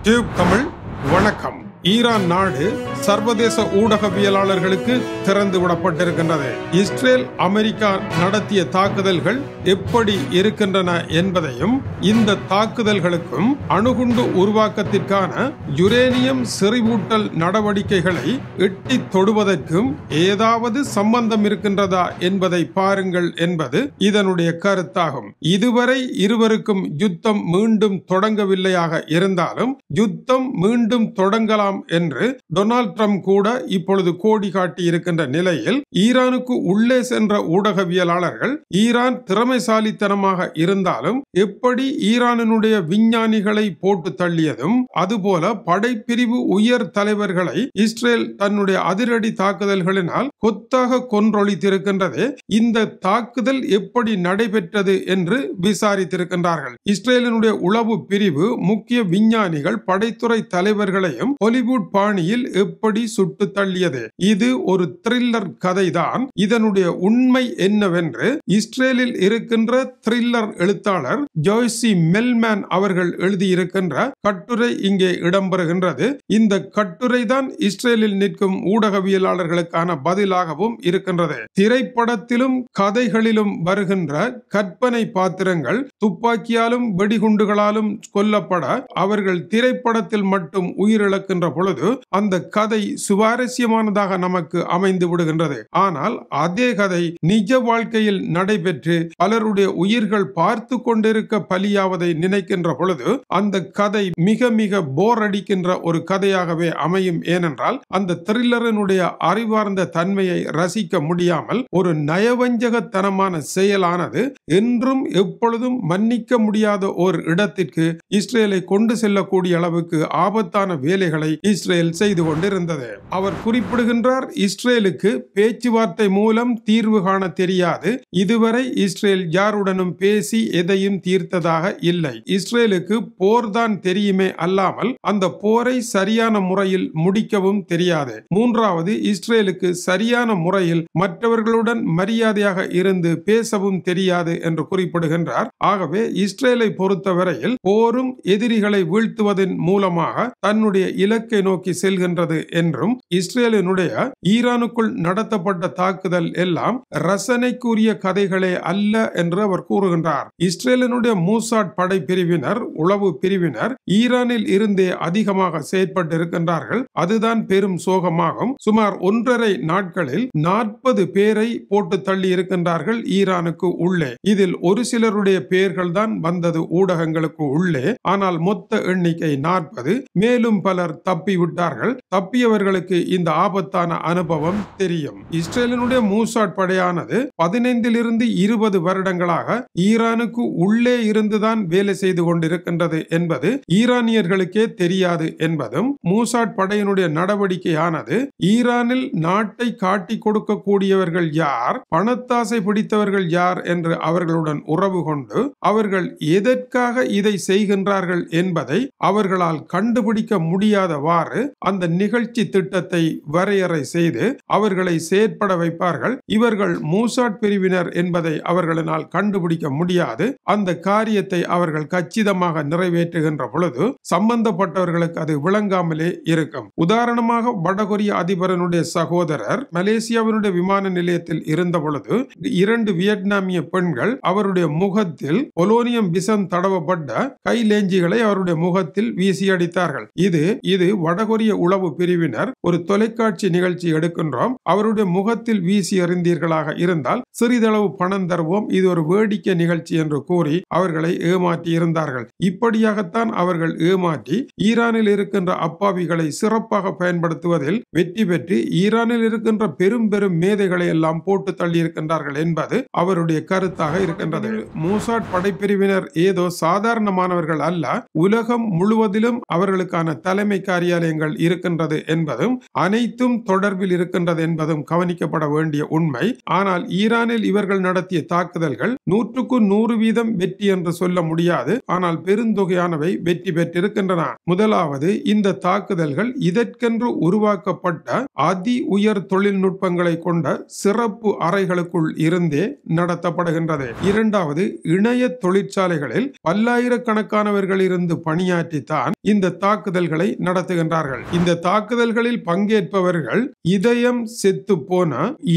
Tube Tamil வணக்கம். Iran நாடு சர்வதேச ஊடகவியலாளர்களுக்கு திறந்து விடப்பட்டிருக்கின்றது. இஸ்ரேல் அமெரிக்கா நடத்திய தாக்குதல்கள் எப்படி இருக்கின்றன என்பதையும் இந்த தாக்குதல்களுக்கும் அணுகுண்டு உருவாக்கத்திற்கான யுரேனியம் செறிவூட்டல் நடவடிக்கைகளை எட்டி தொடுவதற்கும் ஏதாவது சம்பந்தம் இருக்கின்றதா என்பதை பாருங்கள் என்பது இதனுடைய கருத்தாகும். இதுவரை இருவருக்கும் யுத்தம் மீண்டும் தொடங்கவில்லையாக இருந்தாலும் யுத்தம் மீண்டும் தொடங்கலாம் என்று டொனால்ட் ட்ரம்ப் கூட இப்பொழுது கோடி காட்டி இருக்கின்ற நிலையில் ஈரானுக்கு உள்ளே சென்ற ஊடகவியலாளர்கள் ஈரான் திறமைசாலித்தனமாக இருந்தாலும் எப்படி ஈரானினுடைய விஞ்ஞானிகளை போட்டு தள்ளியதும் அதுபோல படைப்பிரிவு உயர் தலைவர்களை இஸ்ரேல் தன்னுடைய அதிரடி தாக்குதல்களினால் கொத்தாக கொன்றொழித்திருக்கின்றதே, இந்த தாக்குதல் எப்படி நடைபெற்றது என்று விசாரித்திருக்கின்றார்கள். இஸ்ரேலினுடைய உளவு பிரிவு முக்கிய விஞ்ஞானிகள் படைத்துறை தலைவர்களையும் ஹாலிவுட் பாணியில் எப்படி சுட்டு தள்ளியது. இது ஒரு த்ரில்லர் கதைதான். இதனுடைய உண்மை என்னவென்று இஸ்ரேலில் இருக்கின்ற த்ரில்லர் எழுத்தாளர் ஜோய்சி மெல்மேன் அவர்கள் எழுதியிருக்கின்ற கட்டுரை இங்கே இடம்பெறுகின்றது. இந்த கட்டுரை தான் இஸ்ரேலில் நிற்கும் ஊடகவியலாளர்களுக்கான பதிலாகவும் இருக்கின்றது. திரைப்படத்திலும் கதைகளிலும் வருகின்ற கற்பனை பாத்திரங்கள் துப்பாக்கியாலும் வெடிகுண்டுகளாலும் கொல்லப்பட அவர்கள் திரைப்படத்தில் மட்டும் உயிரிழக்கின்ற பொழுது அந்த கதை சுவாரஸ்யமானதாக நமக்கு அமைந்து விடுகின்றது. ஆனால் அதே கதை நிஜ வாழ்க்கையில் நடைபெற்று பலருடைய உயிர்கள் பார்த்து கொண்டிருக்க பலியாவதை நினைக்கின்ற பொழுது அந்த கதை மிக மிக போர் அடிக்கின்ற ஒரு கதையாகவே அமையும். ஏனென்றால் அந்த த்ரில்லரினுடைய அறிவார்ந்த தன்மையை ரசிக்க முடியாமல் ஒரு நயவஞ்சகத்தனமான செயலானது என்றும் எப்பொழுதும் மன்னிக்க முடியாத ஒரு இடத்திற்கு இஸ்ரேலை கொண்டு செல்லக்கூடிய அளவுக்கு ஆபத்தான வேலைகளை இஸ்ரேல் செய்து கொண்டிருந்தது. அவர் குறிப்பிடுகின்றார், இஸ்ரேலுக்கு பேச்சுவார்த்தை மூலம் தீர்வு காண தெரியாது. இதுவரை இஸ்ரேல் யாருடனும் பேசி எதையும் தீர்த்ததாக இல்லை. இஸ்ரேலுக்கு போர்தான் தெரியுமே அல்லாமல் அந்த போரை சரியான முறையில் முடிக்கவும் தெரியாது. மூன்றாவது, இஸ்ரேலுக்கு சரியான முறையில் மற்றவர்களுடன் மரியாதையாக இருந்து பேசவும் தெரியாது என்று குறிப்பிடுகின்றார். ஆகவே இஸ்ரேலை பொறுத்தவரையில் போரும் எதிரிகளை வீழ்த்துவதன் மூலமாக தன்னுடைய இலக்கை நோக்கி செல்கின்றது என்றும் இஸ்ரேலினுடைய ஈரானுக்குள் நடத்தப்பட்ட தாக்குதல் எல்லாம் ரசனைக்குரிய கதைகளே அல்ல என்று அவர் கூறுகின்றார். இஸ்ரேலினுடைய மூசாட் படைப்பிரிவினர் உளவு பிரிவினர் ஈரானில் இருந்தே அதிகமாக செயற்பட்டிருக்கின்றார்கள். அதுதான் பெரும் சோகமாகும். சுமார் 1.5 நாட்களில் 40 பேரை போட்டு தள்ளி இருக்கின்றார்கள் ஈரானுக்கு உள்ளே. இதில் ஒரு சிலருடைய பெயர்கள் தான் வந்தது ஊடகங்களுக்கு உள்ளே. ஆனால் மொத்த எண்ணிக்கை 40. மேலும் பலர் தப்பி விட்டார்கள். தப்பியவர்களுக்கு இந்த ஆபத்தான அனுபவம் தெரியும். இஸ்ரேலினுடைய மூசாட் படையானது 15 to 20 வருடங்களாக ஈரானுக்கு உள்ளே இருந்துதான் வேலை செய்து கொண்டிருக்கின்றது என்பது ஈரானியர்களுக்கே தெரியாது என்பதும், மூசாட் படையினுடைய நடவடிக்கையானது ஈரானில் நாட்டை காட்டி கொடுக்கக்கூடியவர்கள் யார், பணத்தாசை பிடித்தவர்கள் யார் என்று அவர்களுடன் உறவு கொண்டு அவர்கள் எதற்காக இதை செய்கின்றார்கள் என்பதை அவர்களால் கண்டுபிடிக்க முடியாதவாறு அந்த நிகழ்ச்சி திட்டத்தை வரையறை செய்து அவர்களை செயற்பட வைப்பார்கள். இவர்கள் மூசாட் பிரிவினர் என்பதை அவர்களால் கண்டுபிடிக்க முடியாது. அந்த காரியத்தை அவர்கள் கச்சிதமாக நிறைவேற்றுகின்ற பொழுது சம்பந்தப்பட்டவர்களுக்கு அது விளங்காமலே இருக்கும். உதாரணமாக வடகொரிய அதிபரனுடைய சகோதரர் மலேசியாவினுடைய விமான நிலையத்தில் இருந்த பொழுது 2 வியட்நாமிய பெண்கள் அவருடைய முகத்தில் பொலோனியம் விஷம் தடவப்பட்ட கைலேஞ்சிகளை அவருடைய முகத்தில் வீசி அடித்தார்கள். இது வடகொரிய உளவு பிரிவினர் ஒரு தொலைக்காட்சி நிகழ்ச்சி எடுக்கின்றோம், அவருடைய முகத்தில் வீசி எறிந்தீர்களாக இருந்தால் சிறிதளவு பணம் தருவோம், இது ஒரு வேடிக்கை நிகழ்ச்சி என்று கூறி அவர்களை ஏமாற்றி இருந்தார்கள். இப்படியாகத்தான் அவர்கள் ஏமாற்றி ஈரானில் இருக்கின்ற அப்பாவிகளை சிறப்பாக பயன்படுத்துவதில் வெற்றி பெற்று ஈரானில் இருக்கின்ற பெரும் பெரும் மேதைகளை எல்லாம் போட்டு தள்ளி இருக்கின்றார்கள் என்பது அவருடைய கருத்தாக இருக்கின்றது. மூசாட் படைப்பிரிவினர் ஏதோ சாதாரணமானவர்கள் அல்ல. உலகம் முழுவதிலும் அவர்களுக்கான தலைமை காரியாலயங்கள் இருக்கின்றது என்பதும் அனைத்தும் தொடர்பில் இருக்கின்றது என்பதும் கவனிக்கப்பட வேண்டிய உண்மை. ஆனால் ஈரானில் இவர்கள் நடத்திய தாக்குதல்கள் 100க்கு 100% வெற்றி என்று சொல்ல முடியாது. ஆனால் பெருந்தொகையானவை வெற்றி பெற்றிருக்கின்றன. முதலாவது, இந்த தாக்குதல்கள் இதற்கென்று உருவாக்கப்பட்ட அதி உயர் தொழில்நுட்பங்களை கொண்ட சிறப்பு அறைகளுக்குள் இருந்தே நடத்தப்படுகின்றது. இரண்டாவது, இணைய தொழிற்சாலைகளில் பல்லாயிரக்கணக்கானவர்கள் இருந்து பணியாற்றித்தான் இந்த தாக்குதல் தாக்குதல்களை நடத்துகின்றார்கள். இந்த தாக்குதல்களில் பங்கேற்பவர்கள் இதயம் செத்து போன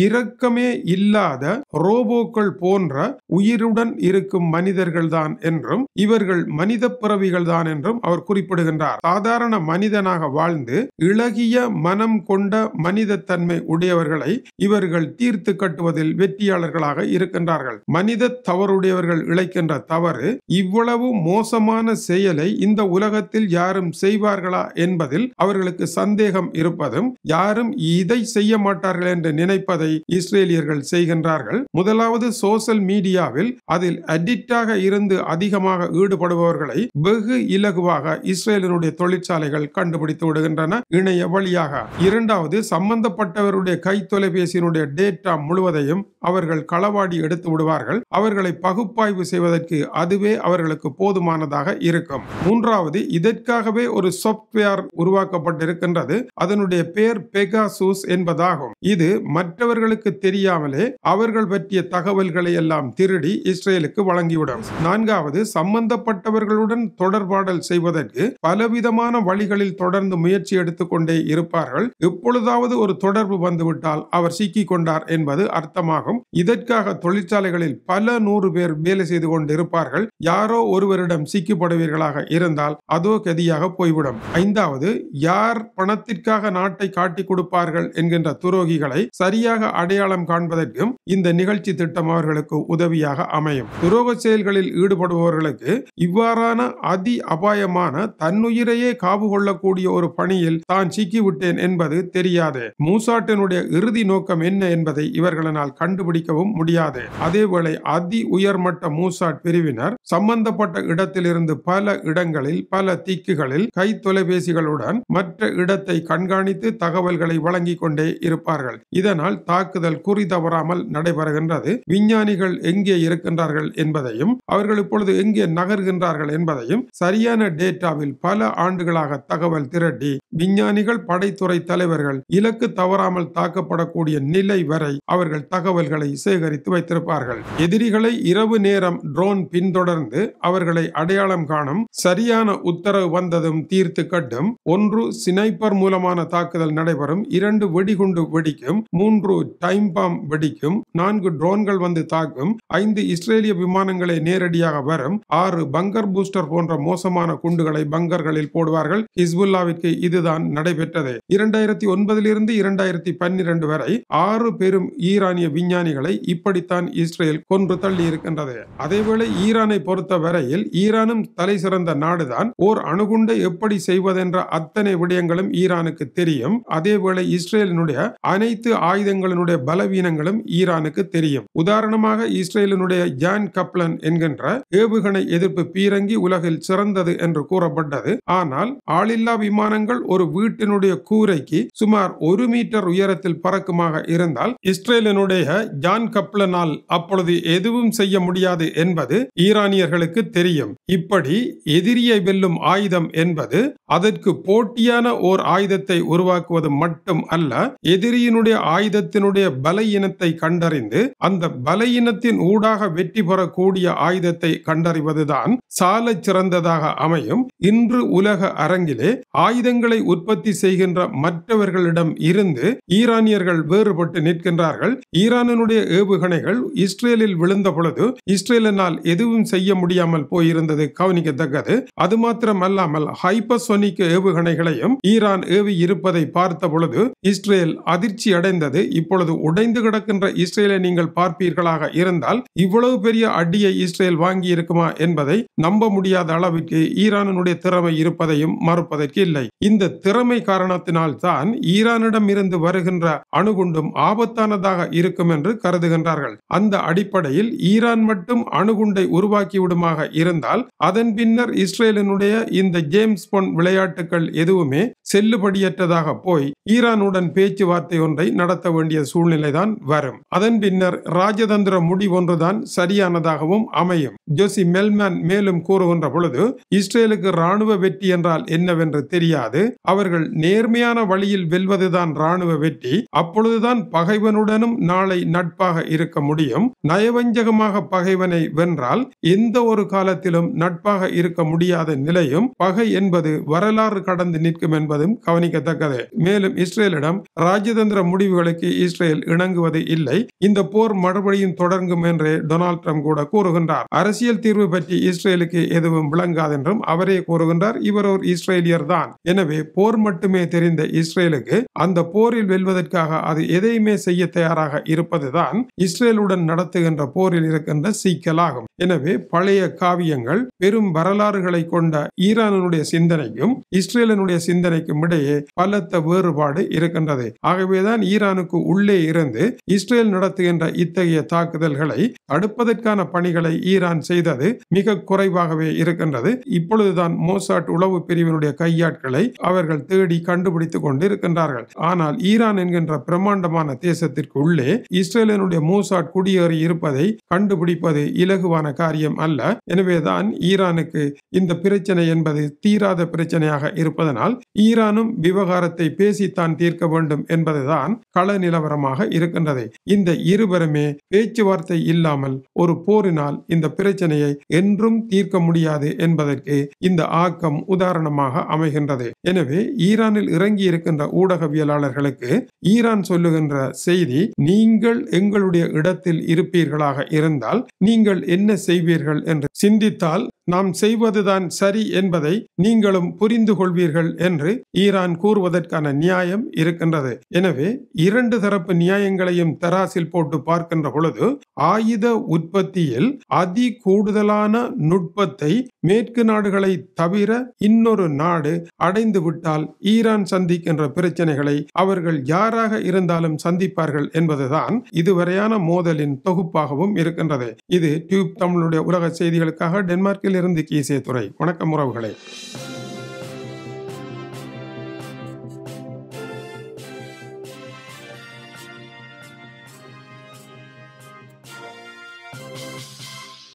இரக்கமே இல்லாத ரோபோக்கள் போன்ற உயிருடன் இருக்கும் மனிதர்கள் தான் என்றும் இவர்கள் மனித பிறவிகள் தான் என்றும் அவர் குறிப்பிடுகின்றார். சாதாரண மனிதனாக வாழ்ந்து இளகிய மனம் கொண்ட மனித தன்மை உடையவர்களை இவர்கள் தீர்த்து கட்டுவதில் வெற்றியாளர்களாக இருக்கின்றார்கள். மனித தவறுடையவர்கள் இழைக்கின்ற தவறு இவ்வளவு மோசமான செயலை இந்த உலகத்தில் யாரும் செய்வார்களா என்பதில் அவர்களுக்கு சந்தேகம் இருப்பதும் யாரும் இதை செய்ய மாட்டார்கள் என்று நினைப்பதை இஸ்ரேலியர்கள் செய்கின்றார்கள். முதலாவது சோசியல் மீடியாவில் அதில் அடிக்டாக இருந்து அதிகமாக ஈடுபடுபவர்களை வெகு இலகுவாக இஸ்ரேலினுடைய தொழிற்சாலைகள் கண்டுபிடித்து விடுகின்றன இணைய வழியாக. இரண்டாவது, சம்பந்தப்பட்டவருடைய கை தொலைபேசியினுடைய டேட்டா முழுவதையும் அவர்கள் களவாடி எடுத்து விடுவார்கள். அவர்களை பகுப்பாய்வு செய்வதற்கு அதுவே அவர்களுக்கு போதுமானதாக இருக்கும். மூன்றாவது, இதற்காகவே ஒரு சாப்ட்வேர் உருவாக்கப்பட்டிருக்கின்றது. அதனுடைய பெயர் பெகாசூஸ் என்பதாகும். இது மற்றவர்களுக்கு தெரியாமலே அவர்கள் பற்றிய தகவல்களை எல்லாம் திருடி இஸ்ரேலுக்கு வழங்கிவிடும். நான்காவது, சம்பந்தப்பட்டவர்களுடன் தொடர்பாடல் செய்வதற்கு பலவிதமான வழிகளில் தொடர்ந்து முயற்சி எடுத்துக்கொண்டே இருப்பார்கள். எப்பொழுதாவது ஒரு தொடர்பு வந்துவிட்டால் அவர் சிக்கிக் கொண்டார் என்பது அர்த்தமாகும். இதற்காக தொழிற்சாலைகளில் பல 100 பேர் வேலை செய்து கொண்டிருப்பார்கள். யாரோ ஒருவரிடம் சிக்கிப்படுவீர்களாக இருந்தால் அதோ கதியாக போய்விடும். ஐந்தாவது, யார் பணத்திற்காக நாட்டை காட்டிக் கொடுப்பார்கள் என்கின்ற துரோகிகளை சரியாக அடையாளம் காண்பதற்கும் இந்த நிகழ்ச்சி திட்டம் அவர்களுக்கு உதவியாக அமையும். துரோக செயல்களில் ஈடுபடுபவர்களுக்கு இவ்வாறான அதி அபாயமான தன்னுயிரையே காவு கொள்ளக்கூடிய ஒரு பணியில் தான் சிக்கிவிட்டேன் என்பது தெரியாது. மூசாட்டினுடைய இறுதி நோக்கம் என்ன என்பதை இவர்களால் கண்டுபிடிக்கவும் முடியாது. அதேவேளை அதி உயர்மட்ட மூசாட் பிரிவினர் சம்பந்தப்பட்ட இடத்திலிருந்து பல இடங்களில் பல திக்குகளில் கை தொலைபேசிகளுடன் மற்ற இடத்தை கண்காணித்து தகவல்களை வழங்கிக் கொண்டே இருப்பார்கள். இதனால் தாக்குதல் குறி தவறாமல் நடைபெறுகின்றது. விஞ்ஞானிகள் எங்கே இருக்கின்றார்கள் என்பதையும் அவர்கள் இப்பொழுது எங்கே நகர்கின்றார்கள் என்பதையும் சரியான டேட்டாவில் பல ஆண்டுகளாக தகவல் திரட்டி விஞ்ஞானிகள், படைத்துறை தலைவர்கள் இலக்கு தவறாமல் தாக்கப்படக்கூடிய நிலை வரை அவர்கள் தகவல்களை சேகரித்து வைத்திருப்பார்கள். எதிரிகளை இரவு நேரம் ட்ரோன் பின்தொடர்ந்து அவர்களை அடையாளம் காணும். சரியான உத்தரவு வந்ததும் தீர்த்து கட்டும். 1 ஸ்னைப்பர் மூலமான தாக்குதல் நடைபெறும். 2 வெடிகுண்டு வெடிக்கும். 3 டைம் பாம் வெடிக்கும். 4 ட்ரோன்கள் வந்து தாக்கும். 5 இஸ்ரேலிய விமானங்களை நேரடியாக வரும். 6 பங்கர் பூஸ்டர் போன்ற மோசமான குண்டுகளை பங்கர்களில் போடுவார்கள். ஹிஸ்புல்லாவிற்கு இதுதான் நடைபெற்றது. 2009 2012 வரை 6 பெரும் ஈரானிய விஞ்ஞானிகளை இப்படித்தான் இஸ்ரேல் கொன்று தள்ளி இருக்கின்றது. அதேவேளை ஈரானை பொறுத்த வரையில் ஈரானும் தலை சிறந்த நாடுதான். ஓர் அணுகுண்டை எப்படி செய்வதென்ற அத்தனை விடயங்களும் ஈரானுக்கு தெரியும். அதேவேளை இஸ்ரேலினுடைய அனைத்து ஆயுதங்களினுடைய பலவீனங்களும் ஈரானுக்கு தெரியும். உதாரணமாக இஸ்ரேலினுடைய ஜான் கப்லன் என்கின்ற ஏவுகணை எதிர்ப்பு பீரங்கி உலகில் சிறந்தது என்று கூறப்பட்டது. ஆனால் ஆளில்லா விமானங்கள் ஒரு வீட்டினுடைய கூரைக்கு சுமார் 1 மீட்டர் உயரத்தில் பறக்குமாக இருந்தால் இஸ்ரேலினுடைய ஜான் கப்லனால் அப்பொழுது எதுவும் செய்ய முடியாது என்பது ஈரானியர்களுக்கு தெரியும். இப்படி எதிரியை வெல்லும் ஆயுதம் என்பது அதற்கு போட்டியான ஓர் ஆயுதத்தை உருவாக்குவது மட்டும் அல்ல, எதிரியினுடைய ஆயுதத்தினுடைய பலவீனத்தை கண்டறிந்து அந்த பலவீனத்தின் ஊடாக வெற்றி பெறக்கூடிய ஆயுதத்தை கண்டறிவதுதான் சாலச் சிறந்ததாக அமையும். இன்று உலக அரங்கிலே ஆயுதங்களை உற்பத்தி செய்கின்ற மற்றவர்களிடம் இருந்து ஈரானியர்கள் வேறுபட்டு நிற்கின்றார்கள். ஈரானினுடைய ஏவுகணைகள் இஸ்ரேலில் விழுந்த பொழுது இஸ்ரேலினால் எதுவும் செய்ய முடியாமல் போயிருந்தது கவனிக்கத்தக்கது. அது மாத்திரமல்லாமல் ஹைப்பர்சோனிக் ஏவுகணைகளையும் ஈரான் ஏவி இருப்பதை பார்த்த பொழுது இஸ்ரேல் அதிர்ச்சி அடைந்தது. இப்பொழுது உடைந்து கிடக்கின்ற இஸ்ரேலை நீங்கள் பார்ப்பீர்களாக இருந்தால் இவ்வளவு பெரிய அடியை இஸ்ரேல் வாங்கி இருக்குமா என்பதை நம்ப முடியாத அளவிற்கு ஈரானுடைய திறமை இருப்பதையும் மறுப்பதற்கு இல்லை. இந்த திறமை காரணத்தினால் தான் ஈரானிடம் இருந்து வருகின்ற அணுகுண்டும் ஆபத்தானதாக இருக்கும் என்று கருதுகின்றார்கள். அந்த அடிப்படையில் ஈரான் மட்டும் அணுகுண்டை உருவாக்கி விடுமாக இருந்தால் அதன் பின்னர் இஸ்ரேலினுடைய இந்த ஜேம்ஸ் பொண்ட் விளையாட்டுகள் எதுவுமே செல்லுபடியற்றதாக போய் ஈரானுடன் பேச்சுவார்த்தை ஒன்றை நடத்த வேண்டிய சூழ்நிலைதான் வரும். அதன் பின்னர் ராஜதந்திர முடிவொன்றுதான் சரியானதாகவும் அமையும். ஜோசி மெல்மேன் மேலும் கூறுகின்ற பொழுது இஸ்ரேலுக்கு ராணுவ வெற்றி என்றால் என்னவென்று தெரியாது. அவர்கள் நேர்மையான வழியில் வெல்வதுதான் ராணுவ வெற்றி. அப்பொழுதுதான் பகைவனுடனும் நாளை நட்பாக இருக்க முடியும். நயவஞ்சகமாக பகைவனை வென்றால் எந்த ஒரு காலத்திலும் நட்பாக இருக்க முடியாத நிலையும் பகை என்பது என்பது வரலாறு கடந்து நிற்கும் என்பதும் கவனிக்கத்தக்கது. மேலும் இஸ்ரேலிடம் ராஜதந்திர முடிவுகளுக்கு இஸ்ரேல் இணங்குவது இல்லை. இந்த போர் மறுபடியும் தொடங்கும் என்று டொனால்ட் ட்ரம்ப் கூட கூறுகின்றார். அரசியல் தீர்வு பற்றி இஸ்ரேலுக்கு எதுவும் விளங்காது என்றும் அவரே கூறுகின்றார். இவர் ஒரு இஸ்ரேலியர் தான். எனவே போர் மட்டுமே தெரிந்த இஸ்ரேலுக்கு அந்த போரில் வெல்வதற்காக அது எதையுமே செய்ய தயாராக இருப்பதுதான் இஸ்ரேலுடன் நடத்துகின்ற போரில் இருக்கின்ற சிக்கலாகும். எனவே பழைய காவியங்கள் பெரும் வரலாறுகளை கொண்ட ஈரானுடைய சிந்தனைக்கும் இஸ்ரேலினுடைய சிந்தனைக்கும் இடையே பலத்த வேறுபாடு இருக்கின்றது. ஆகவேதான் ஈரானுக்கு உள்ளே இருந்து இஸ்ரேல் நடத்துகின்ற இத்தகைய தாக்குதல்களை தடுப்பதற்கான பணிகளை ஈரான் செய்தது மிக குறைவாகவே இருக்கின்றது. இப்பொழுதுதான் மோசாட் உளவு பிரிவினுடைய கையாட்களை அவர்கள் தேடி கண்டுபிடித்துக் கொண்டு இருக்கின்றார்கள். ஆனால் ஈரான் என்கின்ற பிரம்மாண்டமான தேசத்திற்கு உள்ளே இஸ்ரேலினுடைய மோசாட் குடியேறி இருப்பதை கண்டுபிடிப்பது இலகுவான காரியம் அல்ல. எனவேதான் ஈரானுக்கு இந்த பிரச்சனை என்பது தீராத பிரச்சனையாக இருப்பதனால் ஈரானும் விவகாரத்தை பேசித்தான் தீர்க்க வேண்டும் என்பதுதான் கள நிலவரமாக இருக்கின்றது. இந்த இருவருமே பேச்சுவார்த்தை இல்லாமல் ஒரு போரினால் இந்த பிரச்சனையை என்றும் தீர்க்க முடியாது என்பதற்கு இந்த ஆக்கம் உதாரணமாக அமைகின்றது. எனவே ஈரானில் இறங்கி இருக்கின்ற ஊடகவியலாளர்களுக்கு ஈரான் சொல்லுகின்ற செய்தி, நீங்கள் எங்களுடைய இடத்தில் இருப்பீர்களாக இருந்தால் நீங்கள் என்ன செய்வீர்கள் என்று சிந்தித்தால் நாம் செய்வதுதான் சரி என்பதை நீங்களும் புரிந்து கொள்வீர்கள் என்று ஈரான் கூறுவதற்கான நியாயம் இருக்கின்றது. எனவே இரண்டு தரப்பு நியாயங்களையும் தராசில் போட்டு பார்க்கின்ற பொழுது ஆயுத உற்பத்தியில் அதி கூடுதலான நுட்பத்தை மேற்கு நாடுகளை தவிர இன்னொரு நாடு அடைந்து விட்டால் ஈரான் சந்திக்கின்ற பிரச்சனைகளை அவர்கள் யாராக இருந்தாலும் சந்திப்பார்கள் என்பதுதான் இதுவரையான மோதலின் தொகுப்பாகவும் இருக்கின்றது. இது டியூப் தமிழுடைய உலக செய்திகளுக்காக டென்மார்க்கில் இருந்து கீசே துறை. வணக்கம் உறவுகளே.